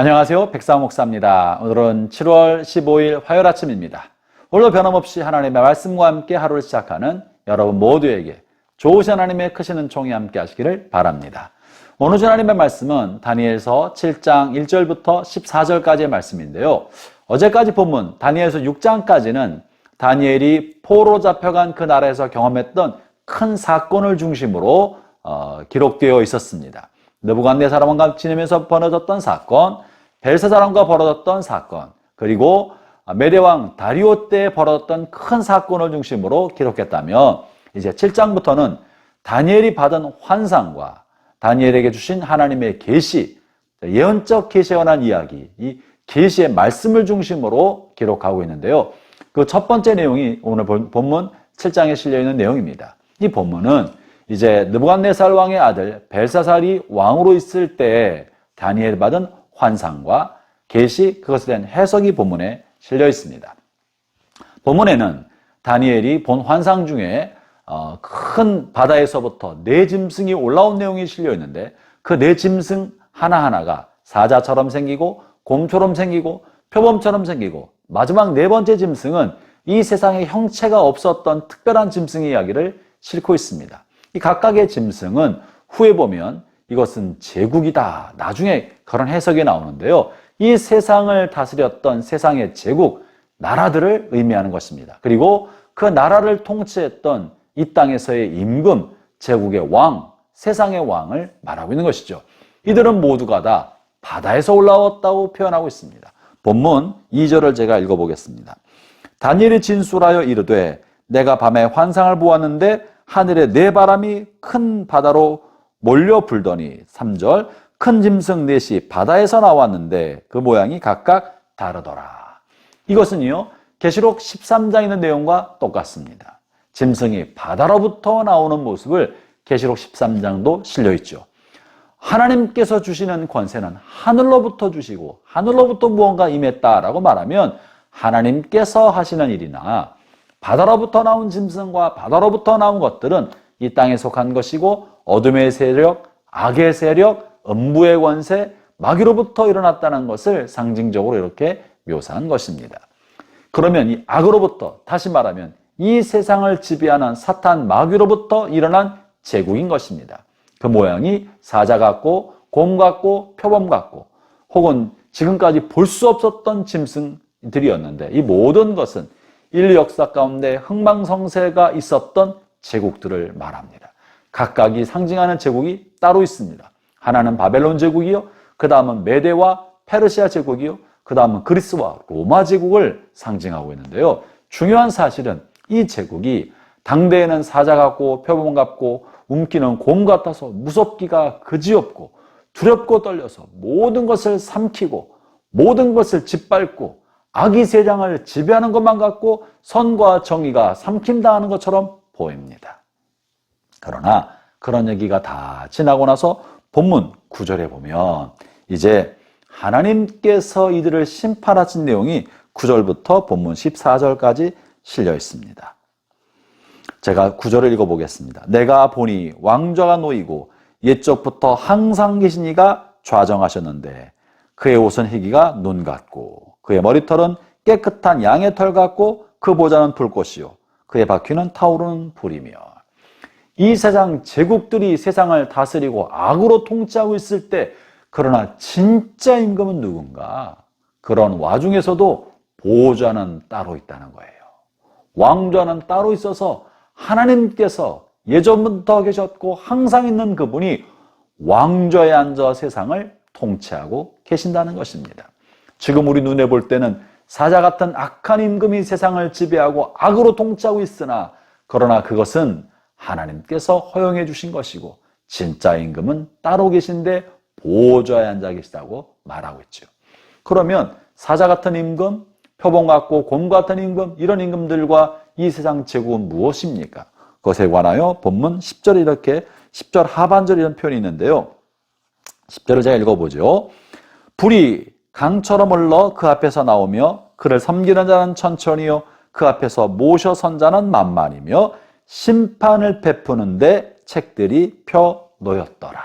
안녕하세요. 백사모 목사입니다. 오늘은 7월 15일 화요일 아침입니다. 오늘도 변함없이 하나님의 말씀과 함께 하루를 시작하는 여러분 모두에게 좋으신 하나님의 크신 은총이 함께 하시기를 바랍니다. 오늘 주 하나님의 말씀은 다니엘서 7장 1절부터 14절까지의 말씀인데요. 어제까지 본문 다니엘서 6장까지는 다니엘이 포로 잡혀간 그 나라에서 경험했던 큰 사건을 중심으로 기록되어 있었습니다. 느부갓네살 왕과 지내면서 벌어졌던 사건, 벨사사람과 벌어졌던 사건, 그리고 메대왕 다리오 때 벌어졌던 큰 사건을 중심으로 기록했다면 이제 7장부터는 다니엘이 받은 환상과 다니엘에게 주신 하나님의 계시, 예언적 계시에 관한 이야기, 이 계시의 말씀을 중심으로 기록하고 있는데요. 그 첫 번째 내용이 오늘 본문 7장에 실려있는 내용입니다. 이 본문은 이제 느부갓네살 왕의 아들 벨사살이 왕으로 있을 때 다니엘이 받은 환상과 계시, 그것에 대한 해석이 본문에 실려 있습니다. 본문에는 다니엘이 본 환상 중에 큰 바다에서부터 네 짐승이 올라온 내용이 실려 있는데 그 네 짐승 하나하나가 사자처럼 생기고 곰처럼 생기고 표범처럼 생기고 마지막 네 번째 짐승은 이 세상에 형체가 없었던 특별한 짐승의 이야기를 싣고 있습니다. 이 각각의 짐승은 후에 보면 이것은 제국이다. 나중에 그런 해석이 나오는데요. 이 세상을 다스렸던 세상의 제국, 나라들을 의미하는 것입니다. 그리고 그 나라를 통치했던 이 땅에서의 임금, 제국의 왕, 세상의 왕을 말하고 있는 것이죠. 이들은 모두가 다 바다에서 올라왔다고 표현하고 있습니다. 본문 2절을 제가 읽어보겠습니다. 다니엘이 진술하여 이르되 내가 밤에 환상을 보았는데 하늘에 네 바람이 큰 바다로 몰려 불더니 3절 큰 짐승 넷이 바다에서 나왔는데 그 모양이 각각 다르더라. 이것은요 계시록 13장에 있는 내용과 똑같습니다. 짐승이 바다로부터 나오는 모습을 계시록 13장도 실려있죠. 하나님께서 주시는 권세는 하늘로부터 주시고 하늘로부터 무언가 임했다라고 말하면 하나님께서 하시는 일이나 바다로부터 나온 짐승과 바다로부터 나온 것들은 이 땅에 속한 것이고 어둠의 세력, 악의 세력, 음부의 권세, 마귀로부터 일어났다는 것을 상징적으로 이렇게 묘사한 것입니다. 그러면 이 악으로부터, 다시 말하면 이 세상을 지배하는 사탄 마귀로부터 일어난 제국인 것입니다. 그 모양이 사자 같고 곰 같고 표범 같고 혹은 지금까지 볼 수 없었던 짐승들이었는데 이 모든 것은 인류 역사 가운데 흥망성쇠가 있었던 제국들을 말합니다. 각각이 상징하는 제국이 따로 있습니다. 하나는 바벨론 제국이요, 그 다음은 메대와 페르시아 제국이요, 그 다음은 그리스와 로마 제국을 상징하고 있는데요. 중요한 사실은 이 제국이 당대에는 사자 같고 표범 같고 움키는 곰 같아서 무섭기가 그지없고 두렵고 떨려서 모든 것을 삼키고 모든 것을 짓밟고 악의 세상을 지배하는 것만 같고 선과 정의가 삼킴당하는 것처럼 보입니다. 그러나 그런 얘기가 다 지나고 나서 본문 9절에 보면 이제 하나님께서 이들을 심판하신 내용이 9절부터 본문 14절까지 실려 있습니다. 제가 9절을 읽어보겠습니다. 내가 보니 왕좌가 놓이고 옛적부터 항상 계신 이가 좌정하셨는데 그의 옷은 희기가 눈 같고 그의 머리털은 깨끗한 양의 털 같고 그 보좌는 불꽃이요 그의 바퀴는 타오르는 불이며. 이 세상 제국들이 세상을 다스리고 악으로 통치하고 있을 때 그러나 진짜 임금은 누군가? 그런 와중에서도 보좌는 따로 있다는 거예요. 왕좌는 따로 있어서 하나님께서 예전부터 계셨고 항상 있는 그분이 왕좌에 앉아 세상을 통치하고 계신다는 것입니다. 지금 우리 눈에 볼 때는 사자 같은 악한 임금이 세상을 지배하고 악으로 통치하고 있으나 그러나 그것은 하나님께서 허용해 주신 것이고 진짜 임금은 따로 계신데 보좌에 앉아 계시다고 말하고 있죠. 그러면 사자 같은 임금, 표범 같고 곰 같은 임금, 이런 임금들과 이 세상 제국은 무엇입니까? 그것에 관하여 본문 10절에 이렇게 10절 하반절에 이런 표현이 있는데요. 10절을 제가 읽어보죠. 불이 강처럼 흘러 그 앞에서 나오며 그를 섬기는 자는 천천히요 그 앞에서 모셔 선 자는 만만이며 심판을 베푸는데 책들이 펴 놓였더라.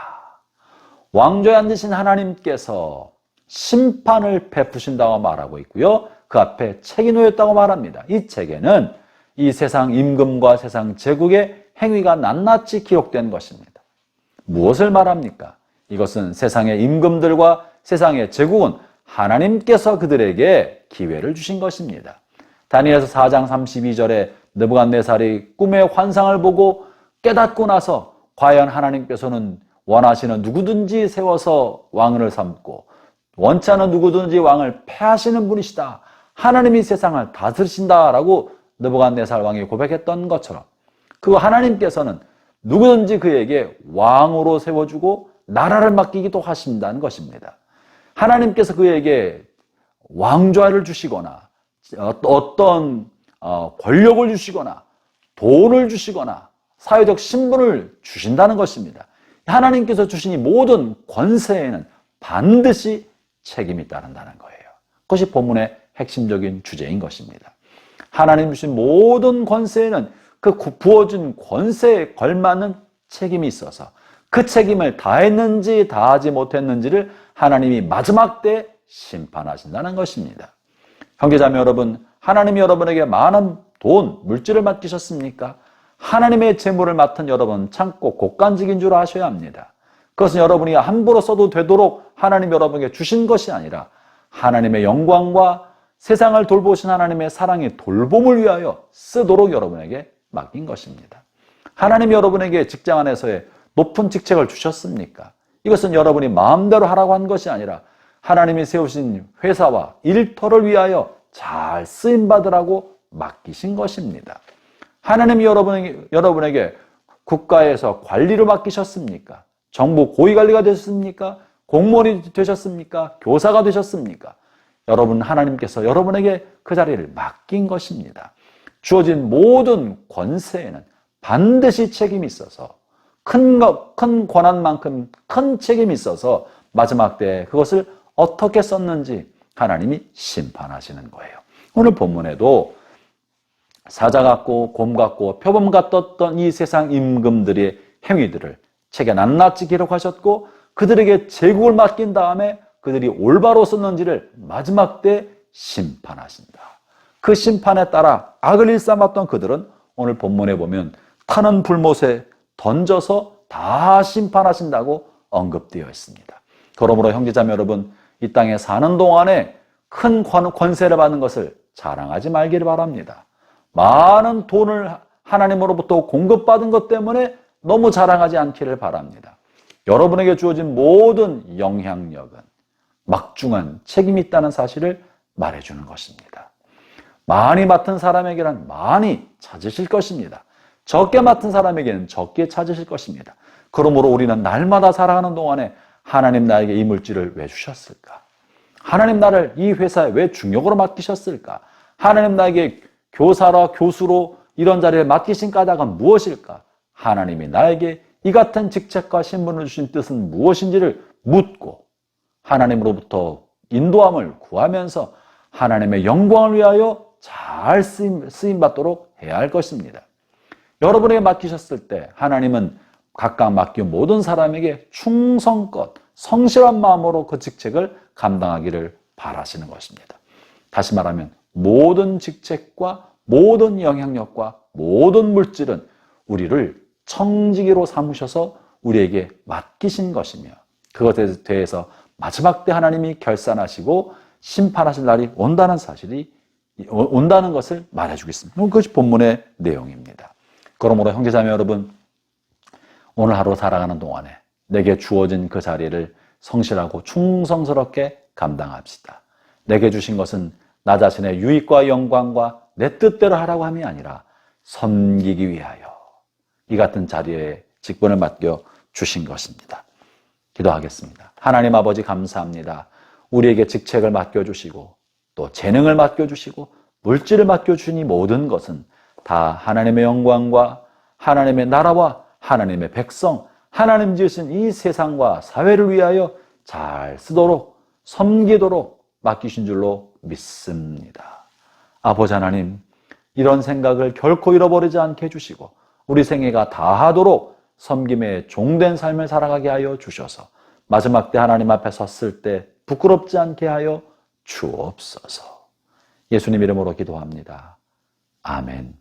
왕좌에 앉으신 하나님께서 심판을 베푸신다고 말하고 있고요. 그 앞에 책이 놓였다고 말합니다. 이 책에는 이 세상 임금과 세상 제국의 행위가 낱낱이 기록된 것입니다. 무엇을 말합니까? 이것은 세상의 임금들과 세상의 제국은 하나님께서 그들에게 기회를 주신 것입니다. 다니엘서 4장 32절에 느부갓네살이 꿈의 환상을 보고 깨닫고 나서 과연 하나님께서는 원하시는 누구든지 세워서 왕을 삼고 원치 않은 누구든지 왕을 패하시는 분이시다. 하나님이 세상을 다스리신다라고 느부갓네살 왕이 고백했던 것처럼 그 하나님께서는 누구든지 그에게 왕으로 세워주고 나라를 맡기기도 하신다는 것입니다. 하나님께서 그에게 왕좌를 주시거나 어떤 권력을 주시거나 돈을 주시거나 사회적 신분을 주신다는 것입니다. 하나님께서 주신 이 모든 권세에는 반드시 책임이 따른다는 거예요. 그것이 본문의 핵심적인 주제인 것입니다. 하나님 주신 모든 권세에는 그 부어준 권세에 걸맞는 책임이 있어서 그 책임을 다했는지 다하지 못했는지를 하나님이 마지막 때 심판하신다는 것입니다. 형제자매 여러분, 하나님이 여러분에게 많은 돈, 물질을 맡기셨습니까? 하나님의 재물을 맡은 여러분 참고 곡간직인 줄 아셔야 합니다. 그것은 여러분이 함부로 써도 되도록 하나님 여러분에게 주신 것이 아니라 하나님의 영광과 세상을 돌보신 하나님의 사랑의 돌봄을 위하여 쓰도록 여러분에게 맡긴 것입니다. 하나님이 여러분에게 직장 안에서의 높은 직책을 주셨습니까? 이것은 여러분이 마음대로 하라고 한 것이 아니라 하나님이 세우신 회사와 일터를 위하여 잘 쓰임받으라고 맡기신 것입니다. 하나님이 여러분에게 국가에서 관리를 맡기셨습니까? 정부 고위관리가 되셨습니까? 공무원이 되셨습니까? 교사가 되셨습니까? 여러분, 하나님께서 여러분에게 그 자리를 맡긴 것입니다. 주어진 모든 권세에는 반드시 책임이 있어서 큰 권한만큼 큰 책임이 있어서 마지막 때 그것을 어떻게 썼는지 하나님이 심판하시는 거예요. 오늘 본문에도 사자 같고 곰 같고 표범 같았던 이 세상 임금들의 행위들을 책에 낱낱이 기록하셨고 그들에게 제국을 맡긴 다음에 그들이 올바로 썼는지를 마지막 때 심판하신다. 그 심판에 따라 악을 일삼았던 그들은 오늘 본문에 보면 타는 불못에 던져서 다 심판하신다고 언급되어 있습니다. 그러므로 형제자매 여러분, 이 땅에 사는 동안에 큰 권세를 받는 것을 자랑하지 말기를 바랍니다. 많은 돈을 하나님으로부터 공급받은 것 때문에 너무 자랑하지 않기를 바랍니다. 여러분에게 주어진 모든 영향력은 막중한 책임이 있다는 사실을 말해주는 것입니다. 많이 맡은 사람에게는 많이 찾으실 것입니다. 적게 맡은 사람에게는 적게 찾으실 것입니다. 그러므로 우리는 날마다 살아가는 동안에 하나님 나에게 이 물질을 왜 주셨을까? 하나님 나를 이 회사에 왜 중역으로 맡기셨을까? 하나님 나에게 교사라 교수로 이런 자리에 맡기신 까닭은 무엇일까? 하나님이 나에게 이 같은 직책과 신분을 주신 뜻은 무엇인지를 묻고 하나님으로부터 인도함을 구하면서 하나님의 영광을 위하여 잘 쓰임받도록 해야 할 것입니다. 여러분에게 맡기셨을 때 하나님은 각각 맡긴 모든 사람에게 충성껏 성실한 마음으로 그 직책을 감당하기를 바라시는 것입니다. 다시 말하면 모든 직책과 모든 영향력과 모든 물질은 우리를 청지기로 삼으셔서 우리에게 맡기신 것이며 그것에 대해서 마지막 때 하나님이 결산하시고 심판하실 날이 온다는 것을 말해주겠습니다. 그것이 본문의 내용입니다. 그러므로 형제자매 여러분, 오늘 하루 살아가는 동안에 내게 주어진 그 자리를 성실하고 충성스럽게 감당합시다. 내게 주신 것은 나 자신의 유익과 영광과 내 뜻대로 하라고 함이 아니라 섬기기 위하여 이 같은 자리에 직분을 맡겨 주신 것입니다. 기도하겠습니다. 하나님 아버지 감사합니다. 우리에게 직책을 맡겨주시고 또 재능을 맡겨주시고 물질을 맡겨주신 이 모든 것은 다 하나님의 영광과 하나님의 나라와 하나님의 백성, 하나님 지으신 이 세상과 사회를 위하여 잘 쓰도록 섬기도록 맡기신 줄로 믿습니다. 아버지 하나님, 이런 생각을 결코 잃어버리지 않게 해주시고 우리 생애가 다하도록 섬김에 종된 삶을 살아가게 하여 주셔서 마지막 때 하나님 앞에 섰을 때 부끄럽지 않게 하여 주옵소서. 예수님 이름으로 기도합니다. 아멘.